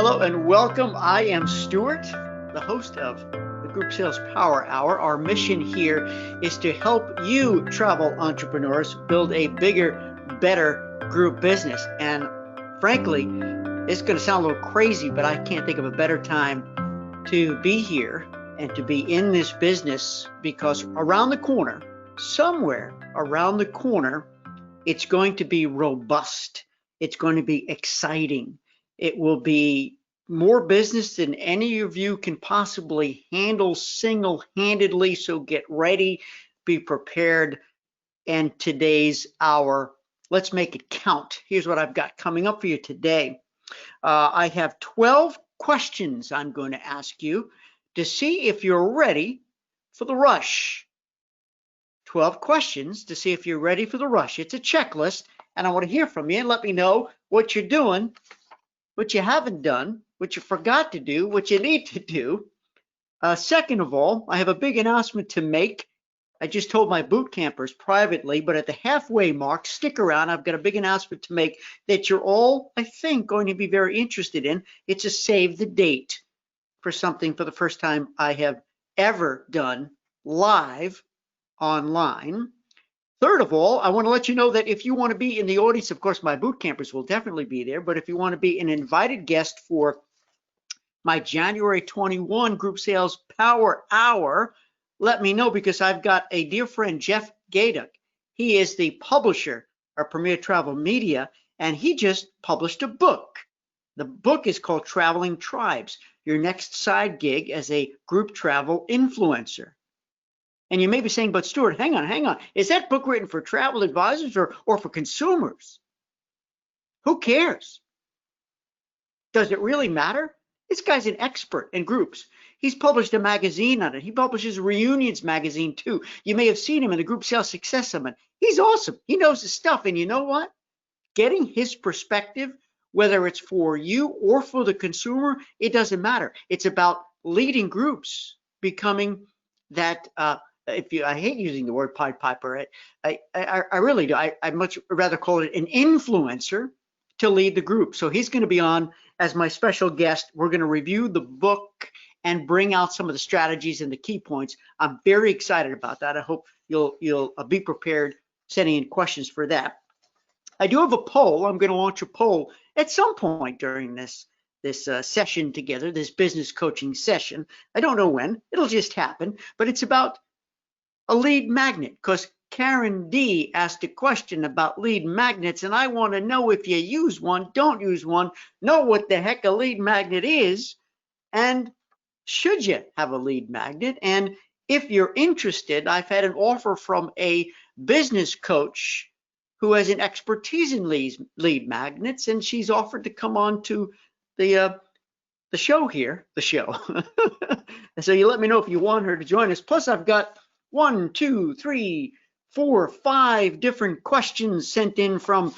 Hello and welcome. I am Stuart, the host of the Group Sales Power Hour. Our mission here is to help you travel entrepreneurs build a bigger, better group business. And frankly, it's going to sound a little crazy, but I can't think of a better time to be here and to be in this business, because around the corner, somewhere around the corner, it's going to be robust. It's going to be exciting. It will be more business than any of you can possibly handle single-handedly. So get ready, be prepared. And today's hour, let's make it count. Here's what I've got coming up for you today. I have 12 questions I'm going to ask you to see if you're ready for the rush. 12 questions to see if you're ready for the rush. It's a checklist, and I want to hear from you and let me know what you're doing, what you haven't done, what you forgot to do, what you need to do. Second of all, I have a big announcement to make. I just told my boot campers privately, but at the halfway mark, stick around. I've got a big announcement to make that you're all, I think, going to be very interested in. It's a save the date for something for the first time I have ever done live online. Third of all, I want to let you know that if you want to be in the audience, of course, my boot campers will definitely be there, but if you want to be an invited guest for my January 21 Group Sales Power Hour, let me know, because I've got a dear friend, Jeff Gaduk. He is the publisher of Premier Travel Media, and he just published a book. The book is called Traveling Tribes, Your Next Side Gig as a Group Travel Influencer. And you may be saying, but Stuart, hang on. Is that book written for travel advisors or for consumers? Who cares? Does it really matter? This guy's an expert in groups. He's published a magazine on it. He publishes Reunions magazine too. You may have seen him in the Group Sales Success Summit. He's awesome. He knows his stuff. And you know what? Getting his perspective, whether it's for you or for the consumer, it doesn't matter. It's about leading groups, becoming that I hate using the word Pied Piper. I really do. I much rather call it an influencer to lead the group. So he's going to be on as my special guest. We're going to review the book and bring out some of the strategies and the key points. I'm very excited about that. I hope you'll be prepared sending in questions for that. I do have a poll. I'm going to launch a poll at some point during this session together, this business coaching session. I don't know when. It'll just happen. But it's about a lead magnet, because Karen D asked a question about lead magnets, and I want to know if you use one, don't use one, know what the heck a lead magnet is, and should you have a lead magnet? And if you're interested, I've had an offer from a business coach who has an expertise in lead magnets, and she's offered to come on to the show here, So you let me know if you want her to join us. Plus, I've got 1, 2, 3, 4, 5 different questions sent in from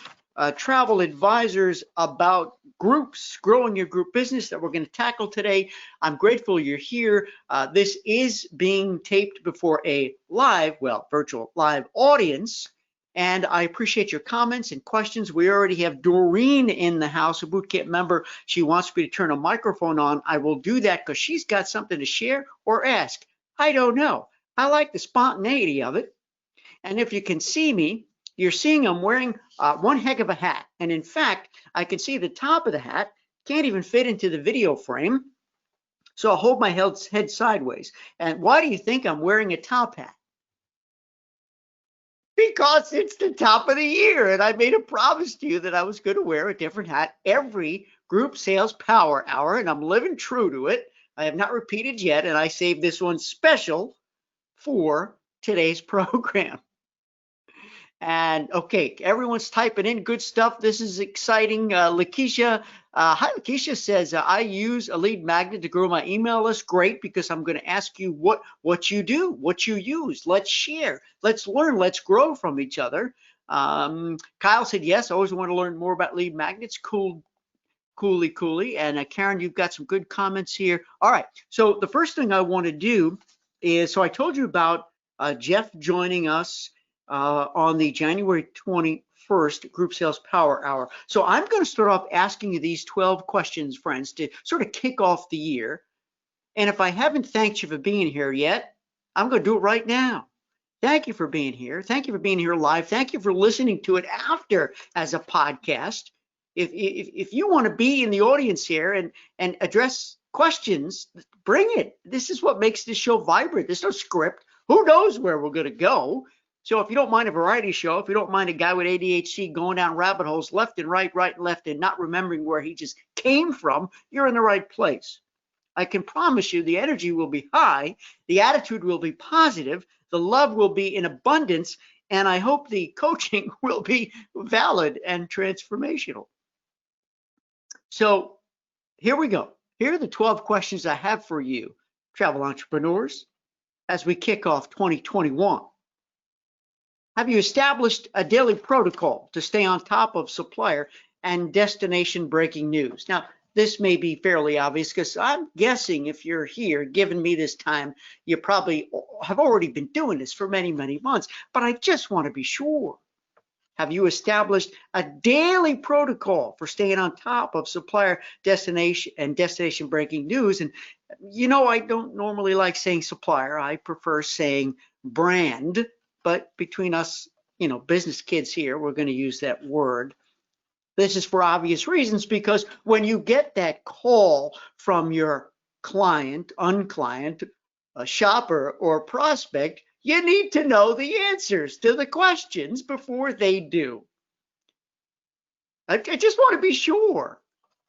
travel advisors about groups, growing your group business, that we're going to tackle today. I'm grateful you're here. This is being taped before a virtual live audience, and I appreciate your comments and questions. We already have Doreen in the house, a bootcamp member. She wants me to turn a microphone on. I will do that because she's got something to share or ask. I don't know. I like the spontaneity of it. And if you can see me, you're seeing I'm wearing one heck of a hat. And in fact, I can see the top of the hat. Can't even fit into the video frame. So I'll hold my head sideways. And why do you think I'm wearing a top hat? Because it's the top of the year. And I made a promise to you that I was going to wear a different hat every Group Sales Power Hour. And I'm living true to it. I have not repeated yet. And I saved this one special for today's program. And okay, everyone's typing in good stuff. This is exciting. Lakeisha, hi, Lakeisha says, I use a lead magnet to grow my email list. Great, because I'm going to ask you what you do, what you use. Let's share, let's learn, let's grow from each other. Kyle said, yes, I always want to learn more about lead magnets. Coolly. And Karen, you've got some good comments here. All right, so the first thing I want to do is, so I told you about Jeff joining us on the January 21st first Group Sales Power Hour. So I'm going to start off asking you these 12 questions, friends, to sort of kick off the year. And if I haven't thanked you for being here yet, I'm going to do it right now. Thank you for being here. Thank you for being here live. Thank you for listening to it after as a podcast. If you want to be in the audience here and address questions, bring it. This is what makes this show vibrant. There's no script. Who knows where we're going to go? So if you don't mind a variety show, if you don't mind a guy with ADHD going down rabbit holes left and right and left, and not remembering where he just came from, you're in the right place. I can promise you the energy will be high, the attitude will be positive, the love will be in abundance, and I hope the coaching will be valid and transformational. So here we go. Here are the 12 questions I have for you, travel entrepreneurs, as we kick off 2021. Have you established a daily protocol to stay on top of supplier and destination breaking news? Now, this may be fairly obvious because I'm guessing if you're here giving me this time, you probably have already been doing this for many, many months, but I just want to be sure. Have you established a daily protocol for staying on top of supplier destination breaking news? And you know, I don't normally like saying supplier. I prefer saying brand, but between us, you know, business kids here, we're going to use that word. This is for obvious reasons, because when you get that call from your client, unclient, a shopper, or prospect, you need to know the answers to the questions before they do. I just want to be sure.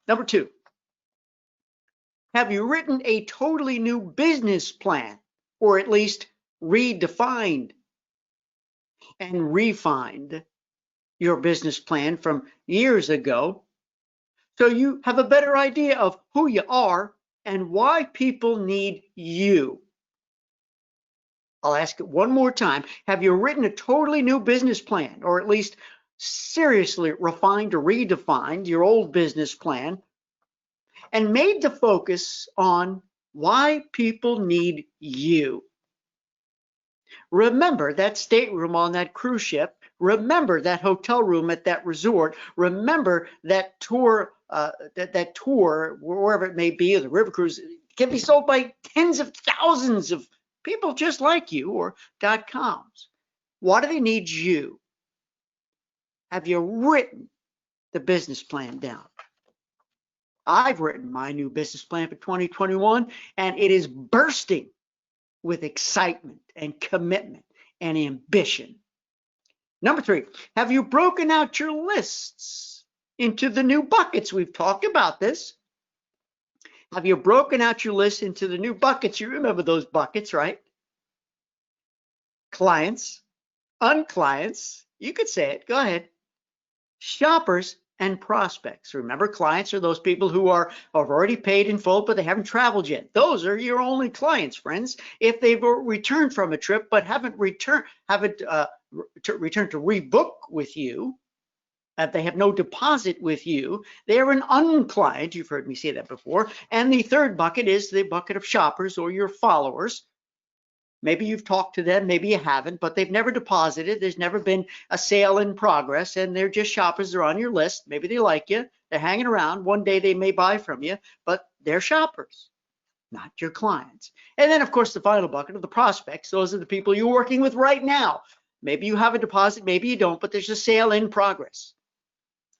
Number 2, have you written a totally new business plan, or at least redefined and refined your business plan from years ago, so you have a better idea of who you are and why people need you? I'll ask it one more time. Have you written a totally new business plan, or at least seriously refined or redefined your old business plan and made the focus on why people need you? Remember that stateroom on that cruise ship. Remember that hotel room at that resort. Remember that tour, that tour, wherever it may be, or the river cruise, can be sold by tens of thousands of people just like you, or .coms. Why do they need you? Have you written the business plan down? I've written my new business plan for 2021, and it is bursting with excitement and commitment and ambition. Number 3, have you broken out your lists into the new buckets? We've talked about this. Have you broken out your list into the new buckets? You remember those buckets, right? Clients, unclients, you could say it, go ahead. Shoppers and prospects. Remember, clients are those people who have already paid in full, but they haven't traveled yet. Those are your only clients, friends. If they've returned from a trip but haven't returned to rebook with you, if they have no deposit with you, they're an unclient. You've heard me say that before. And the third bucket is the bucket of shoppers, or your followers. Maybe you've talked to them, maybe you haven't, but they've never deposited. There's never been a sale in progress, and they're just shoppers. They're on your list. Maybe they like you. They're hanging around. One day they may buy from you, but they're shoppers, not your clients. And then, of course, the final bucket of the prospects. Those are the people you're working with right now. Maybe you have a deposit, maybe you don't, but there's a sale in progress.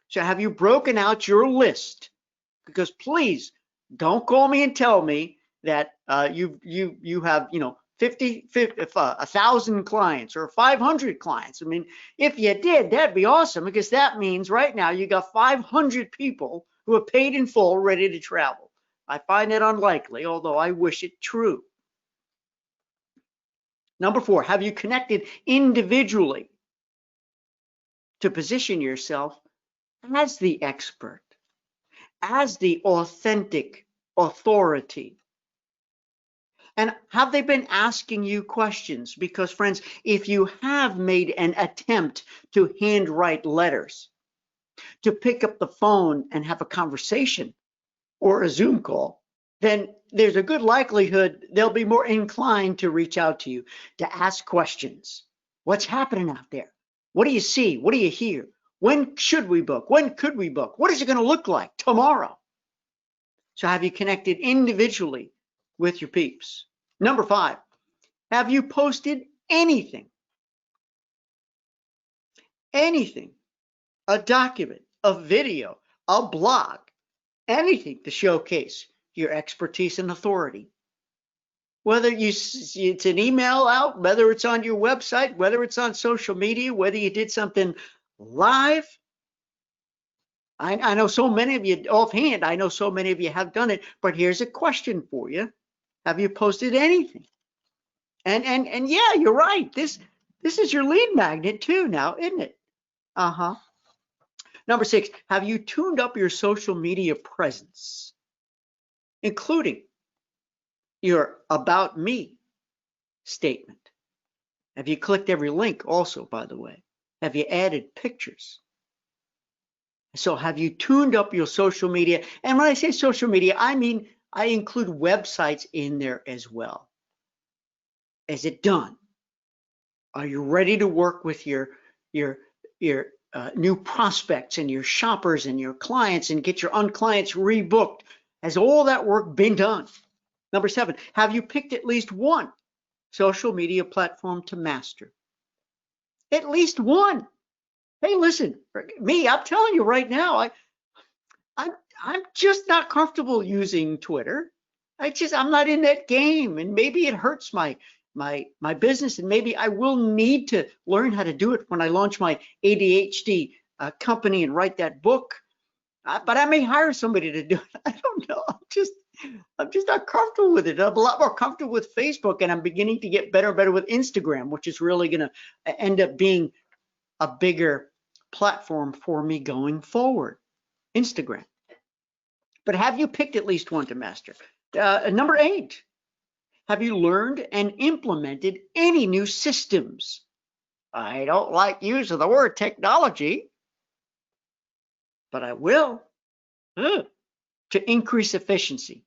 So have you broken out your list? Because please don't call me and tell me that you have, 1,000 clients or 500 clients. I mean, if you did, that'd be awesome, because that means right now you got 500 people who have paid in full, ready to travel. I find it unlikely, although I wish it true. Number 4, have you connected individually to position yourself as the expert, as the authentic authority? And have they been asking you questions? Because, friends, if you have made an attempt to handwrite letters, to pick up the phone and have a conversation or a Zoom call, then there's a good likelihood they'll be more inclined to reach out to you, to ask questions. What's happening out there? What do you see? What do you hear? When should we book? When could we book? What is it going to look like tomorrow? So have you connected individually with your peeps? Number 5, have you posted anything, a document, a video, a blog, anything to showcase your expertise and authority? Whether it's an email out, whether it's on your website, whether it's on social media, whether you did something live. I know so many of you offhand, I know so many of you have done it, but here's a question for you. Have you posted anything? And yeah, you're right. This is your lead magnet too now, isn't it? Uh-huh. Number 6, have you tuned up your social media presence, including your about me statement? Have you clicked every link also, by the way? Have you added pictures? So have you tuned up your social media? And when I say social media, I mean, I include websites in there as well. Is it done? Are you ready to work with your new prospects and your shoppers and your clients and get your unclients rebooked? Has all that work been done? Number 7, have you picked at least one social media platform to master? At least one. Hey, listen, me, I'm telling you right now, I'm just not comfortable using Twitter. I'm not in that game, and maybe it hurts my business, and maybe I will need to learn how to do it when I launch my ADHD company and write that book. But I may hire somebody to do it. I don't know. I'm just not comfortable with it. I'm a lot more comfortable with Facebook, and I'm beginning to get better and better with Instagram, which is really going to end up being a bigger platform for me going forward. Instagram. But have you picked at least one to master? Number 8, have you learned and implemented any new systems? I don't like using the word technology, but I will, to increase efficiency.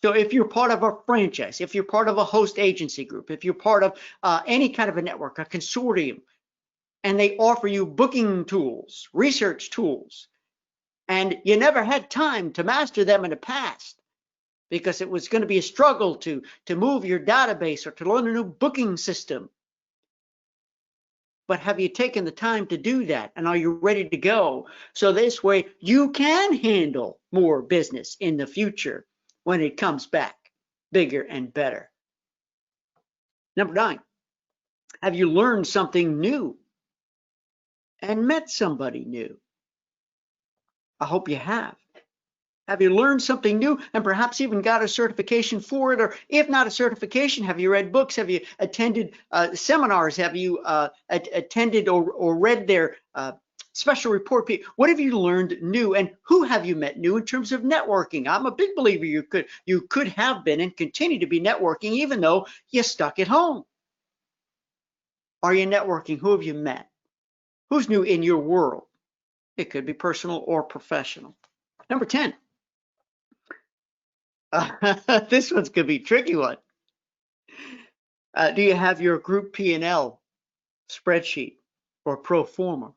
So if you're part of a franchise, if you're part of a host agency group, if you're part of any kind of a network, a consortium, and they offer you booking tools, research tools, and you never had time to master them in the past because it was going to be a struggle to move your database or to learn a new booking system. But have you taken the time to do that? And are you ready to go? So this way you can handle more business in the future when it comes back bigger and better. Number 9, have you learned something new and met somebody new? I hope you have. Have you learned something new and perhaps even got a certification for it? Or if not a certification, have you read books? Have you attended seminars? Have you attended or read their special report? What have you learned new, and who have you met new in terms of networking? I'm a big believer you could have been and continue to be networking even though you're stuck at home. Are you networking? Who have you met? Who's new in your world? It could be personal or professional. Number 10. This one's going to be a tricky one. Do you have your group P&L spreadsheet or pro forma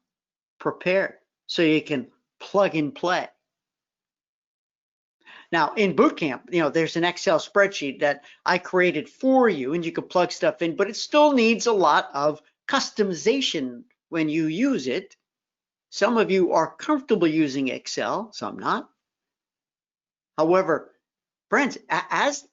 prepared so you can plug and play? Now, in bootcamp, there's an Excel spreadsheet that I created for you, and you can plug stuff in, but it still needs a lot of customization when you use it. Some of you are comfortable using Excel, some not. However, friends, as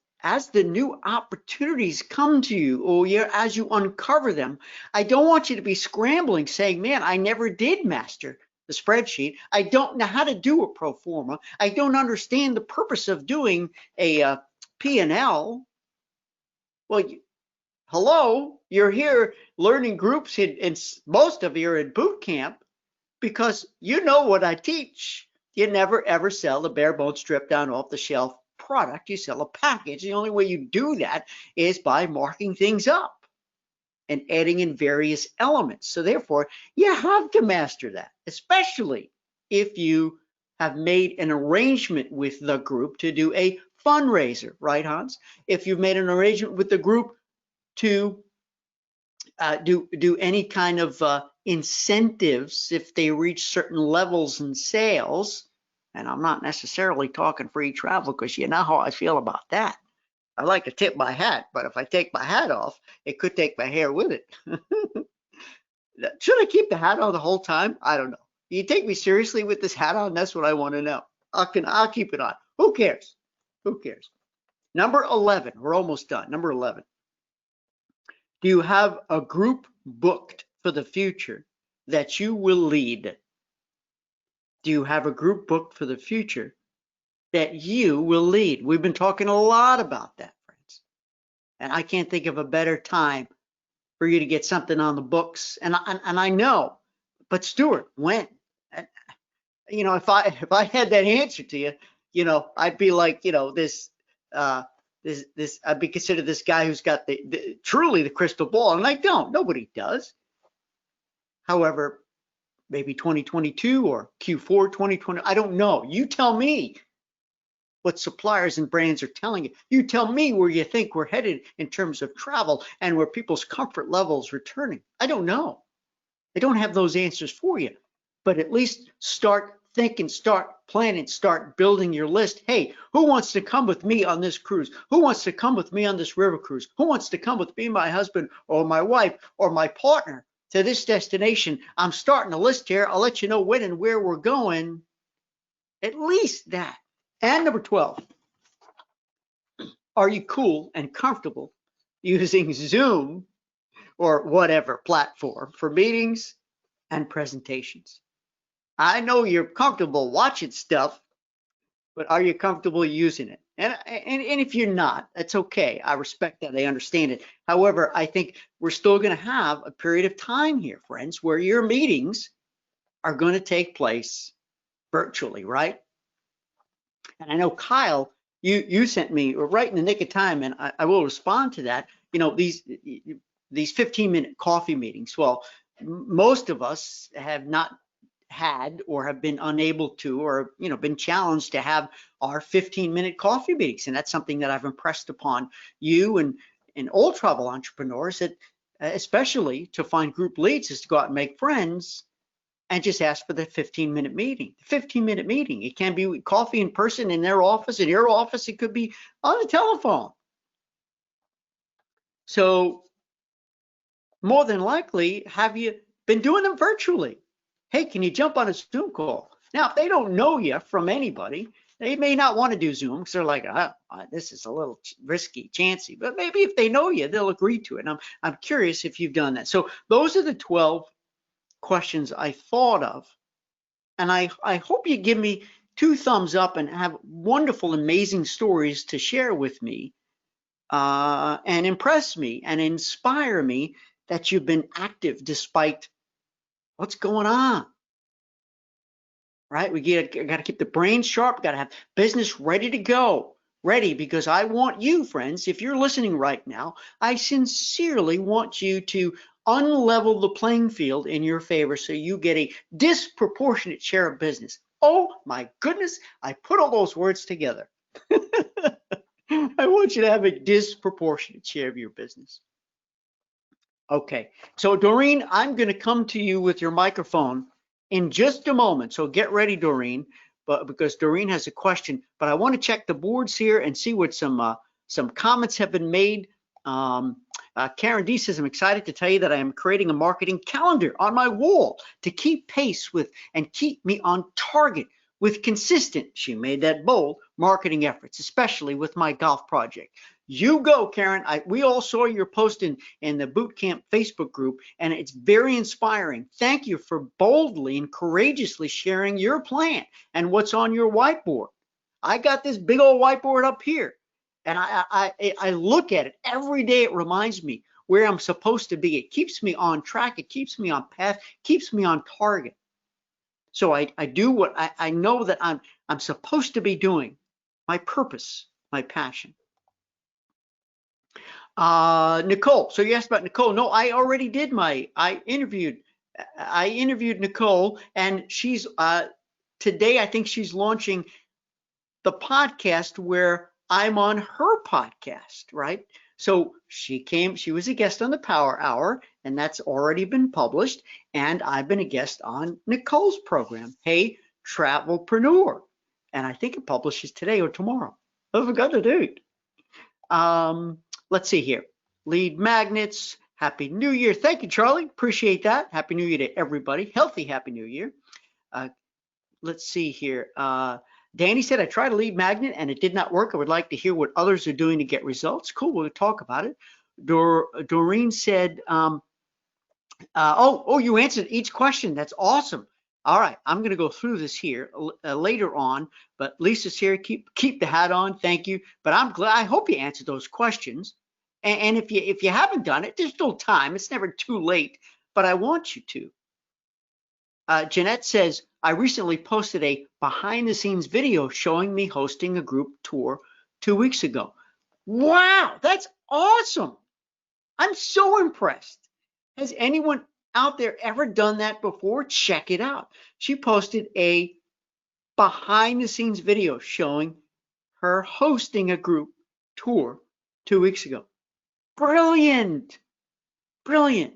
the new opportunities come to you, or as you uncover them, I don't want you to be scrambling saying, man, I never did master the spreadsheet. I don't know how to do a pro forma. I don't understand the purpose of doing a P&L. Well, hello, you're here learning groups, and most of you are in boot camp because you know what I teach. You never ever sell a bare bones stripped down off the shelf product. You sell a package. The only way you do that is by marking things up and adding in various elements. So therefore, you have to master that, especially if you have made an arrangement with the group to do a fundraiser, right, Hans? If you've made an arrangement with the group to do any kind of incentives if they reach certain levels in sales. And I'm not necessarily talking free travel, because you know how I feel about that. I like to tip my hat, but if I take my hat off, it could take my hair with it. Should I keep the hat on the whole time? I don't know. You take me seriously with this hat on? That's what I want to know. I'll keep it on. Who cares? Who cares? Number 11. We're almost done. Number 11. Do you have a group booked for the future that you will lead? Do you have a group booked for the future that you will lead? We've been talking a lot about that, friends. And I can't think of a better time for you to get something on the books. And I know, but Stuart, when? You know, if I had that answer to you, you know, I'd be like, you know, this I'd be considered this guy who's got truly the crystal ball, and I don't. Nobody does. However, maybe 2022 or Q4 2020, I don't know. You tell me what suppliers and brands are telling you. You tell me where you think we're headed in terms of travel and where people's comfort levels returning. I don't know. I don't have those answers for you, but at least start thinking, start planning, start building your list. Hey, who wants to come with me on this cruise? Who wants to come with me on this river cruise? Who wants to come with me, my husband or my wife or my partner to this destination? I'm starting a list here. I'll let you know when and where we're going. At least that. And number 12, are you cool and comfortable using Zoom or whatever platform for meetings and presentations? I know you're comfortable watching stuff, but are you comfortable using it? And if you're not, that's okay. I respect that. I understand it. However, I think we're still going to have a period of time here, friends, where your meetings are going to take place virtually, right? And I know Kyle, you sent me right in the nick of time, and I will respond to that. You know, these 15-minute coffee meetings. Well, most of us have not had or have been unable to, or you know, been challenged to have our 15-minute coffee meetings, and that's something that I've impressed upon you and all travel entrepreneurs, that especially to find group leads, is to go out and make friends and just ask for the 15-minute meeting. The 15-minute meeting. It can be coffee in person in their office, in your office. It could be on the telephone. So more than likely, have you been doing them virtually? Hey, can you jump on a Zoom call? Now, if they don't know you from anybody, they may not want to do Zoom because they're like, this is a little risky, chancy. But maybe if they know you, they'll agree to it. And I'm curious if you've done that. So those are the 12 questions I thought of. And I hope you give me 2 thumbs up and have wonderful, amazing stories to share with me and impress me and inspire me that you've been active despite what's going on, right? We got to keep the brain sharp, got to have business ready to go, because I want you, friends, if you're listening right now, I sincerely want you to unlevel the playing field in your favor so you get a disproportionate share of business. Oh my goodness, I put all those words together. I want you to have a disproportionate share of your business. Okay, so Doreen, I'm going to come to you with your microphone in just a moment. So get ready, Doreen, because Doreen has a question. But I want to check the boards here and see what some comments have been made. Karen D says, I'm excited to tell you that I am creating a marketing calendar on my wall to keep pace with and keep me on target with consistent, she made that bold, marketing efforts, especially with my golf project. You go, Karen. We all saw your post in the boot camp Facebook group, and it's very inspiring. Thank you for boldly and courageously sharing your plan and what's on your whiteboard. I got this big old whiteboard up here, and I look at it every day. It reminds me where I'm supposed to be. It keeps me on track. It keeps me on path. Keeps me on target. So I do what I know that I'm supposed to be doing. My purpose, my passion. Nicole, so you asked about Nicole. No, I already did I interviewed Nicole, and she's today I think she's launching the podcast where I'm on her podcast, right? So she was a guest on the Power Hour, and that's already been published. And I've been a guest on Nicole's program, Hey Travelpreneur. And I think it publishes today or tomorrow. I forgot the date. Let's see here. Lead magnets. Happy New Year. Thank you, Charlie. Appreciate that. Happy New Year to everybody. Healthy Happy New Year. Let's see here. Danny said, I tried a lead magnet and it did not work. I would like to hear what others are doing to get results. Cool, we'll talk about it. Doreen said, you answered each question. That's awesome. All right, I'm going to go through this here later on, but Lisa's here. Keep the hat on. Thank you. But I'm glad. I hope you answered those questions. And if you haven't done it, there's still time. It's never too late. But I want you to. Jeanette says, I recently posted a behind-the-scenes video showing me hosting a group tour 2 weeks ago. Wow, that's awesome. I'm so impressed. Has anyone out there ever done that before? Check it out. She posted a behind-the-scenes video showing her hosting a group tour 2 weeks ago. Brilliant. Brilliant.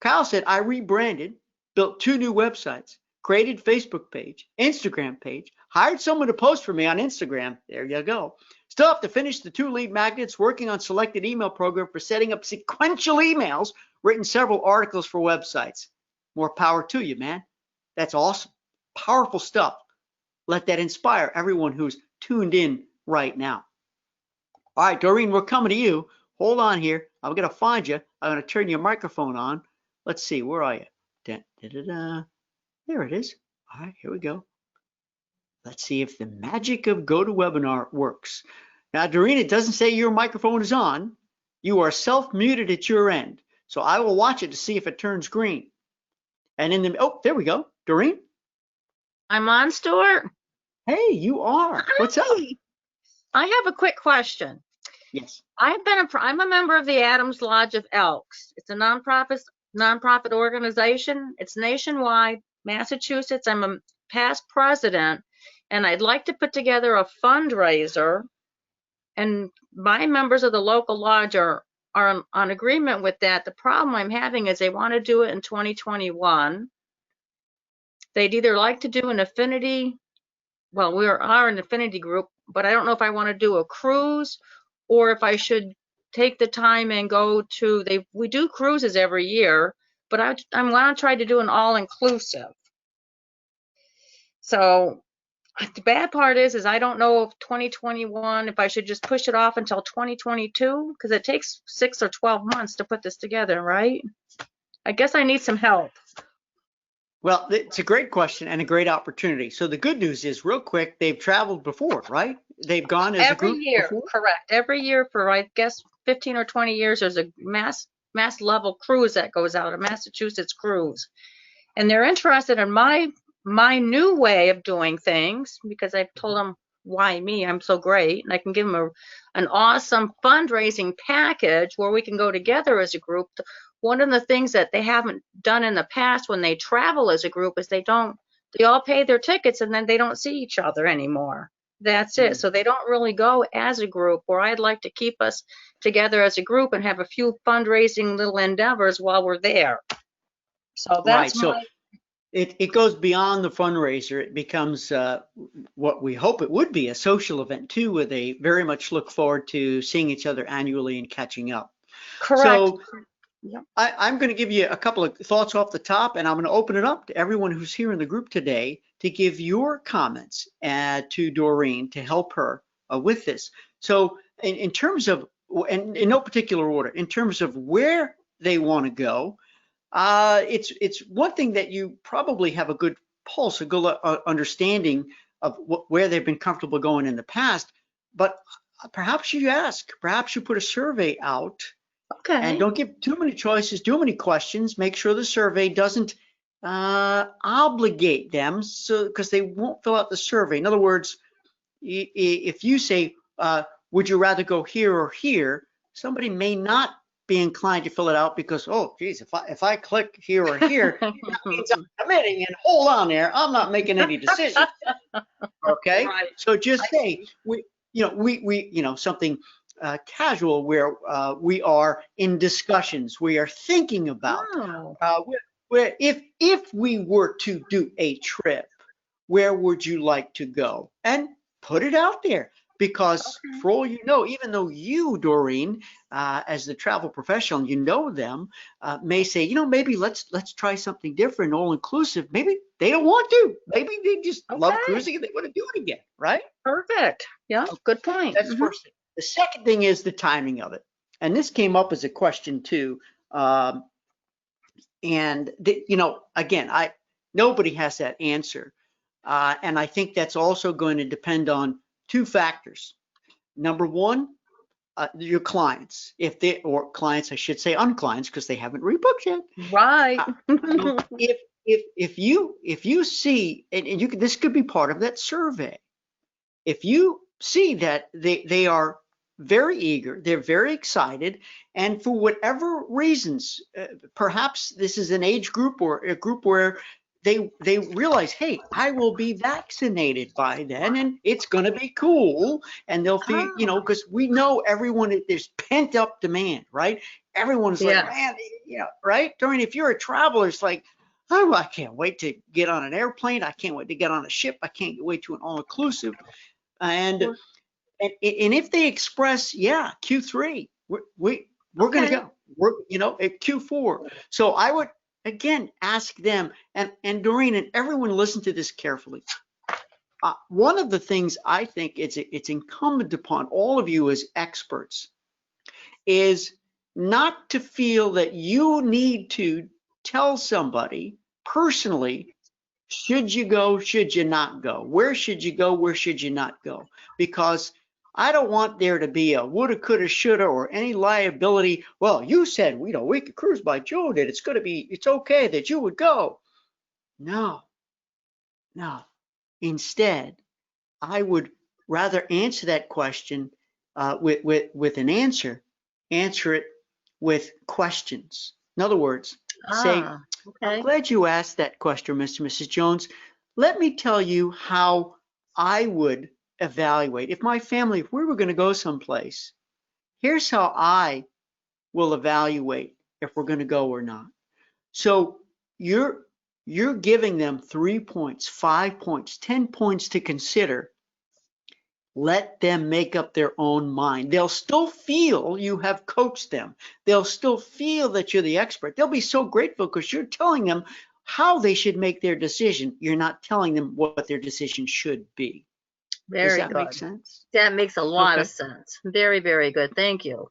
Kyle said, I rebranded, built 2 new websites, created Facebook page, Instagram page, hired someone to post for me on Instagram. There you go. Still have to finish the 2 lead magnets, working on selected email program for setting up sequential emails, written several articles for websites. More power to you, man. That's awesome. Powerful stuff. Let that inspire everyone who's tuned in right now. All right, Doreen, we're coming to you. Hold on here. I'm going to find you. I'm going to turn your microphone on. Let's see. Where are you? There it is. All right, here we go. Let's see if the magic of GoToWebinar works. Now, Doreen, it doesn't say your microphone is on. You are self-muted at your end. So I will watch it to see if it turns green. And in the, oh, there we go. Doreen? I'm on, Stuart. Hey, you are. What's up? I have a quick question. Yes. I'm a member of the Adams Lodge of Elks. It's a nonprofit organization. It's nationwide, Massachusetts. I'm a past president, and I'd like to put together a fundraiser. And my members of the local lodge are on agreement with that. The problem I'm having is they want to do it in 2021. They'd either like to do an affinity. Well, we are an affinity group, but I don't know if I want to do a cruise or if I should take the time and go to, we do cruises every year, but I want to try to do an all-inclusive. So the bad part is I don't know if 2021, if I should just push it off until 2022, because it takes 6 or 12 months to put this together, right? I guess I need some help. Well, it's a great question and a great opportunity. So the good news is, real quick, they've traveled before, right? They've gone as a group before? Correct. Every year for, I guess, 15 or 20 years, there's a mass level cruise that goes out, a Massachusetts cruise. And they're interested in my new way of doing things, because I've told them, why me? I'm so great. And I can give them an awesome fundraising package where we can go together as a group. One of the things that they haven't done in the past when they travel as a group is they all pay their tickets and then they don't see each other anymore. That's it. So they don't really go as a group, where I'd like to keep us together as a group and have a few fundraising little endeavors while we're there. So that's right. So it goes beyond the fundraiser. It becomes what we hope it would be, a social event too, where they very much look forward to seeing each other annually and catching up. Correct. So yep. I'm going to give you a couple of thoughts off the top, and I'm going to open it up to everyone who's here in the group today to give your comments to Doreen to help her with this. So in terms of, and in no particular order, in terms of where they want to go, it's one thing that you probably have a good pulse, a good understanding of where they've been comfortable going in the past, but perhaps you put a survey out. Okay. And don't give too many choices, too many questions. Make sure the survey doesn't obligate them, because they won't fill out the survey. In other words, if you say, would you rather go here or here, somebody may not be inclined to fill it out because, oh, geez, if I click here or here, that means I'm committing, and hold on there, I'm not making any decisions. Okay, right. So just say, something casual, where we are in discussions, we are thinking about Oh, where if we were to do a trip, where would you like to go? And put it out there, because okay. for all you know, even though you, Doreen, as the travel professional, you know them, may say, maybe let's try something different, all inclusive. Maybe they don't want to. Maybe they just love Okay. cruising and they want to do it again, right? Perfect. Yeah, Okay, good point. that's the first thing. The second thing is the timing of it, and this came up as a question too. Um, and again, nobody has that answer, and I think that's also going to depend on two factors. Number one, your clients, or clients, I should say, unclients, because they haven't rebooked yet. Right. If you see, and this could be part of that survey. If you see that they are very eager, they're very excited, and for whatever reasons, perhaps this is an age group or a group where they realize, hey, I will be vaccinated by then, and it's going to be cool, and they'll feel, Oh, because we know everyone, there's pent up demand, right? Everyone's like, yes. man, right? Doreen, if you're a traveler, it's like, oh, I can't wait to get on an airplane. I can't wait to get on a ship. I can't wait to an all-inclusive. And Well, and if they express, yeah, Q3, we're going to okay. go. We're at Q4. So I would again ask them, and Doreen, and everyone listen to this carefully. One of the things I think it's incumbent upon all of you as experts is not to feel that you need to tell somebody personally, should you go, should you not go? Where should you go, where should you not go? Because I don't want there to be a woulda, coulda, shoulda, or any liability. Well, you said, we could cruise by June, and it's okay that you would go. No, no. Instead, I would rather answer that question with an answer. Answer it with questions. In other words, say, Ah, I'm okay. glad you asked that question, Mr. and Mrs. Jones. Let me tell you how I would evaluate. If we were going to go someplace, here's how I will evaluate if we're going to go or not. So you're giving them 3 points, 5 points, 10 points to consider. Let them make up their own mind. They'll still feel you have coached them. They'll still feel that you're the expert. They'll be so grateful because you're telling them how they should make their decision. You're not telling them what their decision should be. Does Very that make good. sense? That makes a lot of Okay. sense. Very, very good. Thank you.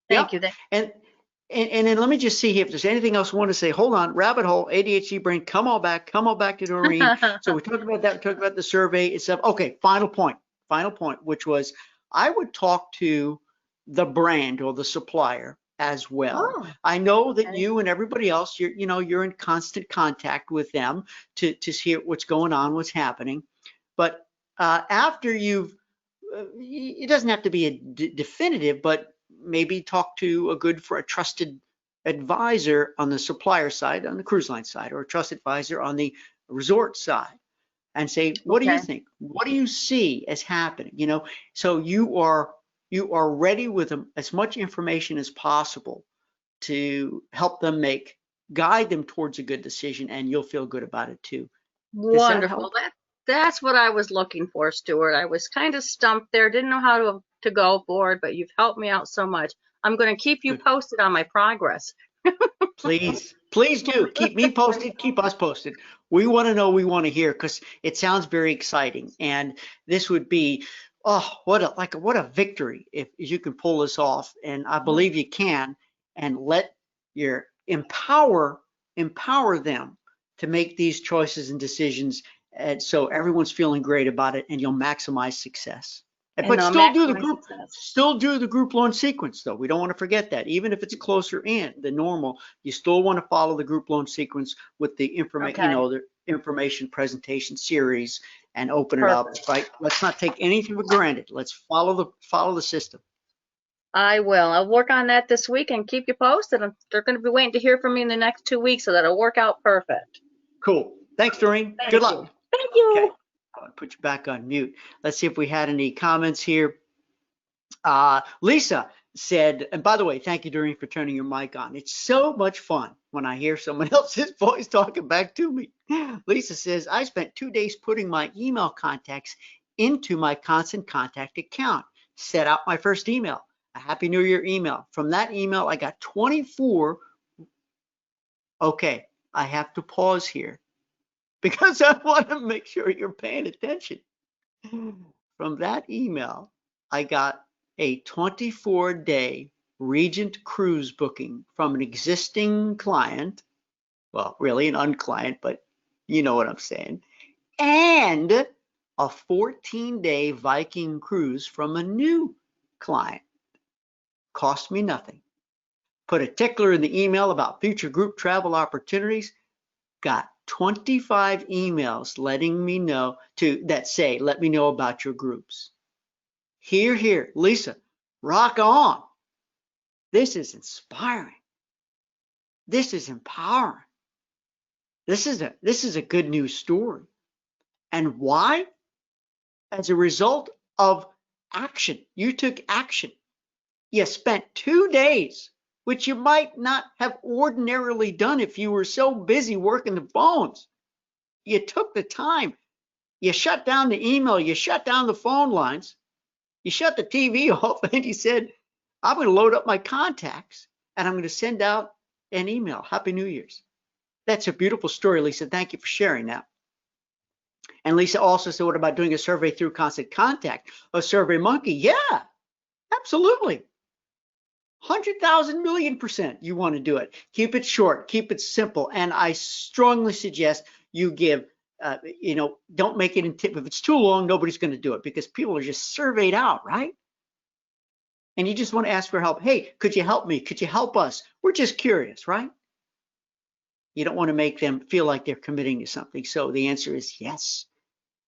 Yep. Thank you. And then let me just see if there's anything else I want to say. Hold on, rabbit hole, ADHD brain, come on back to Doreen. So we talked about that. We talked about the survey itself. Okay, final point, which was I would talk to the brand or the supplier as well. Oh, I know that okay. you and everybody else, you're in constant contact with them to hear what's going on, what's happening. But after it doesn't have to be a definitive, but maybe talk to a trusted advisor on the supplier side, on the cruise line side, or a trusted advisor on the resort side, and say, what do you Okay. think? What do you see as happening? So you are ready with as much information as possible to help them guide them towards a good decision, and you'll feel good about it too. Does that Wonderful. help? That's what I was looking for, Stuart. I was kind of stumped there, didn't know how to go forward, but you've helped me out so much. I'm going to keep you Good. posted on my progress. Please do. Keep me posted, keep us posted. We want to know, we want to hear, because it sounds very exciting. And this would be, oh, what a victory if you can pull this off. And I believe you can, and let your empower them to make these choices and decisions. And so everyone's feeling great about it, and you'll maximize success. And But I'll still do maximize success. the group loan sequence though. We don't want to forget that. Even if it's closer in than normal, you still want to follow the group loan sequence with the Okay. the information presentation series, and open it up, Perfect. right? Let's not take anything for granted. Let's follow the system. I will. I'll work on that this week and keep you posted. They're going to be waiting to hear from me in the next 2 weeks, so that'll work out perfect. Cool. Thanks, Doreen. Good Thank you. luck. Thank Okay. you. I'll put you back on mute. Let's see if we had any comments here. Lisa said, and by the way, thank you, Doreen, for turning your mic on. It's so much fun when I hear someone else's voice talking back to me. Lisa says, I spent 2 days putting my email contacts into my constant contact account, set out my first email, a Happy New Year email. From that email, I got 24. Okay, I have to pause here because I want to make sure you're paying attention. From that email, I got a 24-day Regent cruise booking from an existing client. Well, really an unclient, but you know what I'm saying. And a 14-day Viking cruise from a new client. Cost me nothing. Put a tickler in the email about future group travel opportunities. Got 25 emails letting me know that say, let me know about your groups. Here, Lisa, rock on. This is inspiring. This is empowering. This is a good news story. And why? As a result of action. You took action. You spent 2 days, which you might not have ordinarily done if you were so busy working the phones. You took the time. You shut down the email. You shut down the phone lines. You shut the TV off and you said, I'm going to load up my contacts and I'm going to send out an email. Happy New Year's. That's a beautiful story, Lisa. Thank you for sharing that. And Lisa also said, what about doing a survey through Constant Contact? A Survey Monkey? Yeah, absolutely. 100,000 million% you want to do it. Keep it short, keep it simple. And I strongly suggest you give, don't make it in tip. If it's too long, nobody's going to do it because people are just surveyed out, right? And you just want to ask for help. Hey, could you help me? Could you help us? We're just curious, right? You don't want to make them feel like they're committing to something. So the answer is yes.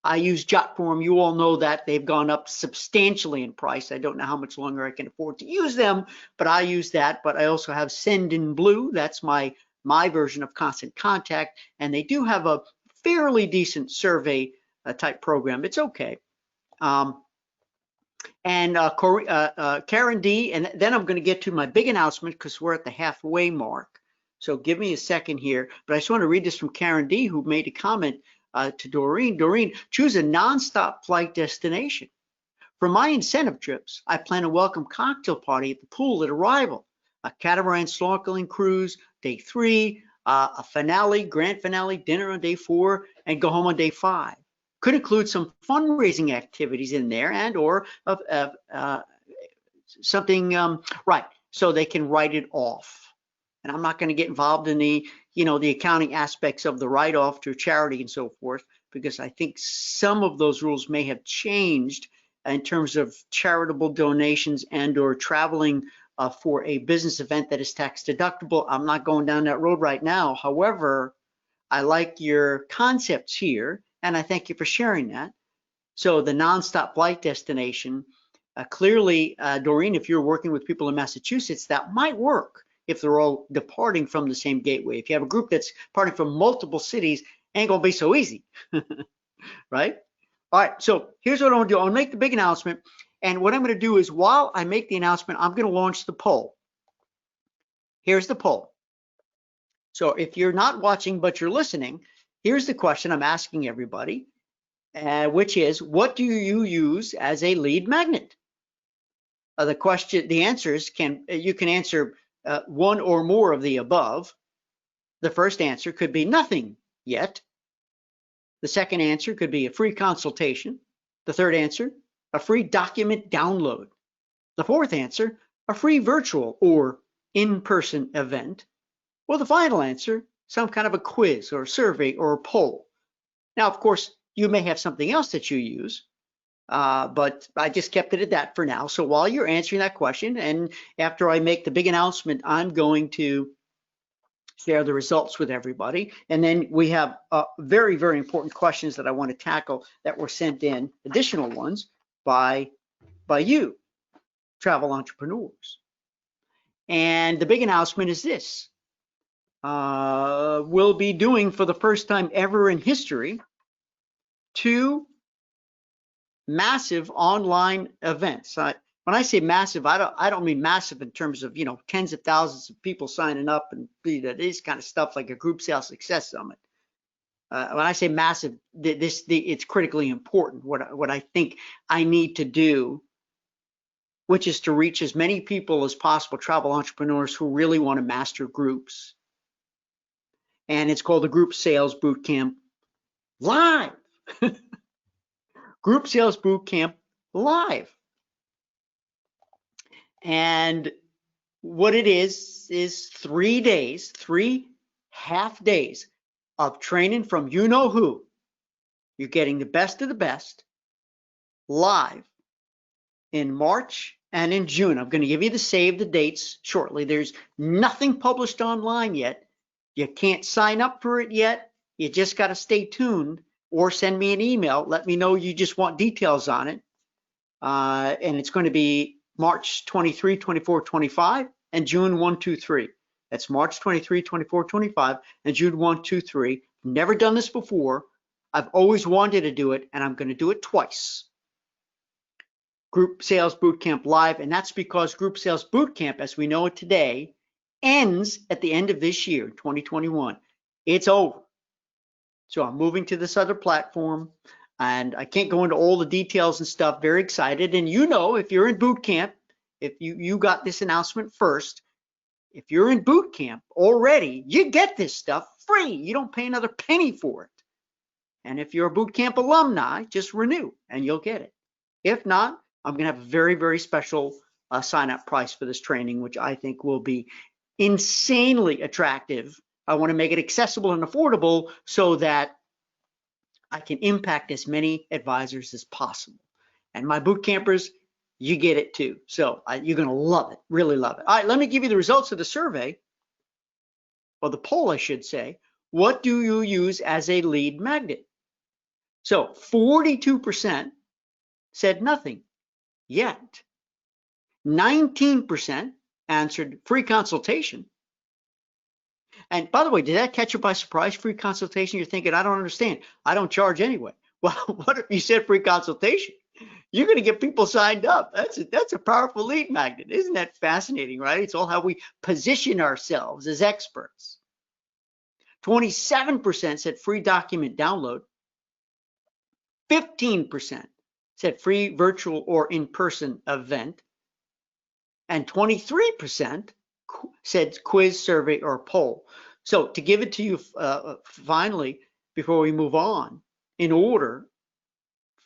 I use JotForm. You all know that they've gone up substantially in price. I don't know how much longer I can afford to use them, but I use that. But I also have Sendinblue. That's my version of Constant Contact. And they do have a fairly decent survey type program. It's okay. Karen D, and then I'm going to get to my big announcement because we're at the halfway mark. So give me a second here, but I just want to read this from Karen D, who made a comment to Doreen. Doreen, choose a nonstop flight destination. For my incentive trips, I plan a welcome cocktail party at the pool at arrival, a catamaran snorkeling cruise, day 3, a grand finale dinner on day 4, and go home on day 5. Could include some fundraising activities in there and or something, right, so they can write it off. And I'm not going to get involved in the accounting aspects of the write-off to charity and so forth, because I think some of those rules may have changed in terms of charitable donations and or traveling for a business event that is tax deductible. I'm not going down that road right now. However, I like your concepts here, and I thank you for sharing that. So the nonstop flight destination, clearly, Doreen, if you're working with people in Massachusetts, that might work if they're all departing from the same gateway. If you have a group that's departing from multiple cities, ain't gonna be so easy, right? All right, so here's what I'm gonna do. I'm gonna make the big announcement, and what I'm gonna do is while I make the announcement, I'm gonna launch the poll. Here's the poll. So if you're not watching, but you're listening, here's the question I'm asking everybody, which is, what do you use as a lead magnet? The answers you can answer one or more of the above. The first answer could be nothing yet. The second answer could be a free consultation. The third answer, a free document download. The fourth answer, a free virtual or in-person event. Well, the final answer, some kind of a quiz or a survey or a poll. Now, of course, you may have something else that you use, but I just kept it at that for now. So while you're answering that question, and after I make the big announcement, I'm going to share the results with everybody. And then we have very, very important questions that I want to tackle that were sent in, additional ones by you, travel entrepreneurs. And the big announcement is this. We'll be doing, for the first time ever in history, 2 massive online events. when I say massive, I don't mean massive in terms of, you know, tens of thousands of people signing up and this kind of stuff like a group sales success summit. When I say massive, it's critically important. What I think I need to do, which is to reach as many people as possible, travel entrepreneurs who really want to master groups. And it's called the Group Sales Bootcamp Live. Group Sales Bootcamp Live. And what it is 3 days, 3 half days of training from you know who. You're getting the best of the best live in March and in June. I'm going to give you the dates shortly. There's nothing published online yet. You can't sign up for it yet. You just got to stay tuned or send me an email. Let me know you just want details on it. And it's going to be March 23, 24, 25 and June 1, 2, 3. That's March 23, 24, 25 and June 1, 2, 3. Never done this before. I've always wanted to do it, and I'm going to do it twice. Group Sales Bootcamp Live, and that's because Group Sales Bootcamp, as we know it today, ends at the end of this year, 2021. It's over. So I'm moving to this other platform, and I can't go into all the details and stuff. Very excited. And you know, if you're in boot camp, if you got this announcement first, if you're in boot camp already, you get this stuff free. You don't pay another penny for it. And if you're a boot camp alumni, just renew and you'll get it. If not, I'm going to have a very, very special sign-up price for this training, which I think will be insanely attractive. I want to make it accessible and affordable so that I can impact as many advisors as possible. And my boot campers, you get it too. So you're going to love it, really love it. All right, let me give you the results of the survey, or the poll, I should say. What do you use as a lead magnet? So 42% said nothing yet. 19% answered free consultation. And by the way, did that catch you by surprise? Free consultation? You're thinking, I don't understand. I don't charge anyway. Well, what if you said free consultation? You're going to get people signed up. That's a powerful lead magnet. Isn't that fascinating, right? It's all how we position ourselves as experts. 27% said free document download. 15% said free virtual or in-person event. And 23% said quiz, survey, or poll. So to give it to you finally, before we move on, in order,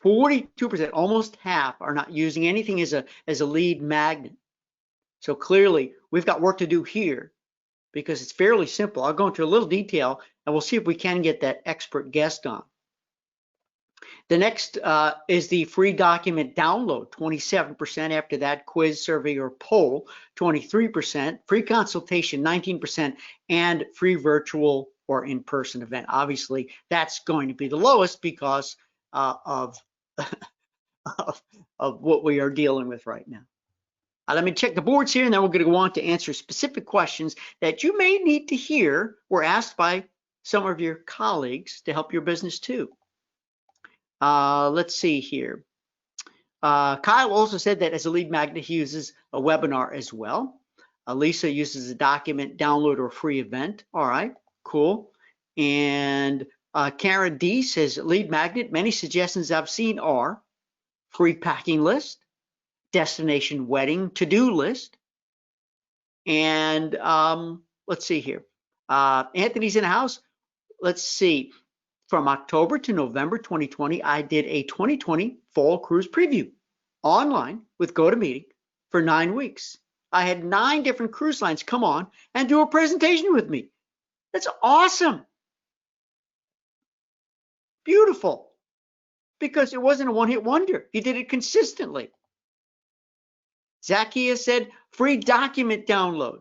42%, almost half, are not using anything as a lead magnet. So clearly, we've got work to do here because it's fairly simple. I'll go into a little detail, and we'll see if we can get that expert guest on. The next is the free document download, 27%. After that, quiz, survey, or poll, 23%. Free consultation, 19%. And free virtual or in-person event. Obviously, that's going to be the lowest because of what we are dealing with right now. Let me check the boards here, and then we're going to go on to answer specific questions that you may need to hear were asked by some of your colleagues to help your business too. Let's see here. Kyle also said that as a lead magnet, he uses a webinar as well. Lisa uses a document download or free event. All right, cool. And Karen D says lead magnet, many suggestions I've seen are free packing list, destination wedding to-do list. And let's see here. Anthony's in the house. Let's see. From October to November 2020, I did a 2020 fall cruise preview online with GoToMeeting for 9 weeks. I had 9 different cruise lines come on and do a presentation with me. That's awesome. Beautiful. Because it wasn't a one-hit wonder. You did it consistently. Zacchaeus said free document download.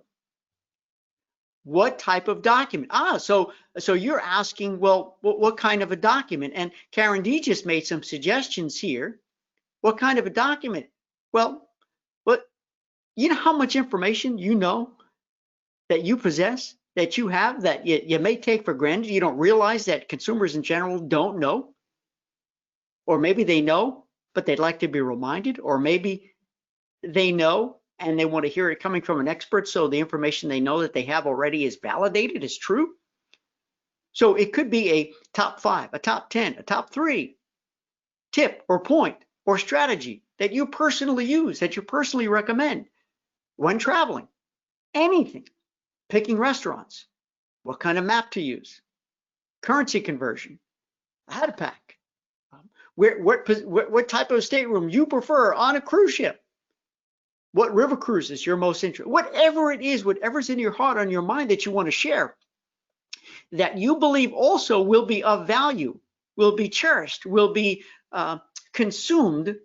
What type of document? So you're asking, well, what kind of a document? And Karen D just made some suggestions here. What kind of a document? Well, you know how much information you know that you possess, that you have, that you may take for granted. You don't realize that consumers in general don't know, or maybe they know, but they'd like to be reminded, or maybe they know and they want to hear it coming from an expert, so the information they know that they have already is validated, is true. So it could be a top 5, a top 10, a top 3 tip or point or strategy that you personally use, that you personally recommend when traveling. Anything. Picking restaurants, what kind of map to use, currency conversion, how to pack, what type of stateroom you prefer on a cruise ship, what river cruise is your most interested, whatever it is, whatever's in your heart, on your mind that you want to share, that you believe also will be of value, will be cherished, will be consumed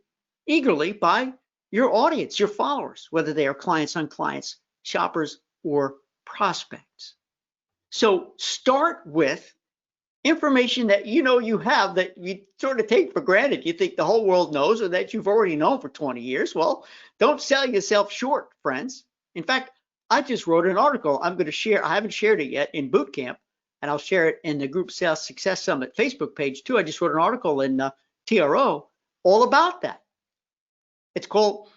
eagerly by your audience, your followers, whether they are clients, unclients, shoppers, or prospects. So start with information that you know you have that you sort of take for granted. You think the whole world knows, or that you've already known for 20 years. Well, don't sell yourself short, friends. In fact, I just wrote an article I'm going to share. I haven't shared it yet in boot camp, and I'll share it in the Group Sales Success Summit Facebook page too. I just wrote an article in TRO all about that. It's called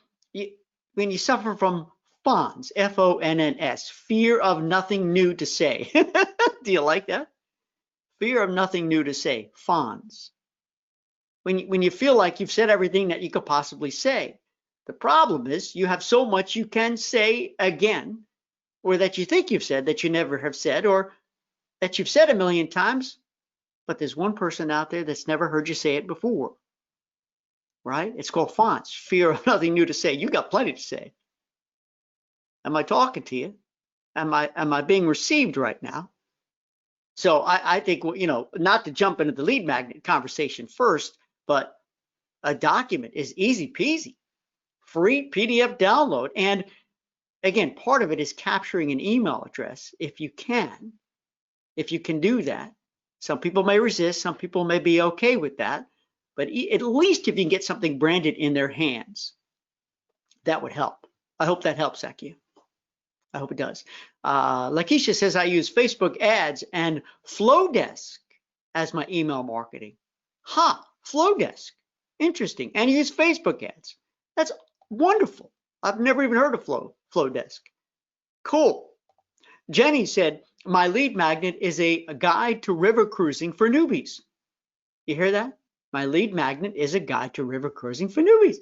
When You Suffer from FONS, F-O-N-N-S, fear of nothing new to say. Do you like that? Fear of nothing new to say, FONS. When you feel like you've said everything that you could possibly say. The problem is you have so much you can say again, or that you think you've said that you never have said, or that you've said a million times, but there's one person out there that's never heard you say it before. Right? It's called FONS, fear of nothing new to say. You got plenty to say. Am I talking to you? Am I being received right now? So I think, you know, not to jump into the lead magnet conversation first, but a document is easy peasy, free PDF download. And again, part of it is capturing an email address if you can do that. Some people may resist, some people may be okay with that, but at least if you can get something branded in their hands, that would help. I hope that helps, Zacchaeus. I hope it does. Lakeisha says, I use Facebook ads and Flowdesk as my email marketing. Flowdesk. Interesting. And you use Facebook ads. That's wonderful. I've never even heard of Flowdesk. Cool. Jenny said, my lead magnet is a guide to river cruising for newbies. You hear that? My lead magnet is a guide to river cruising for newbies.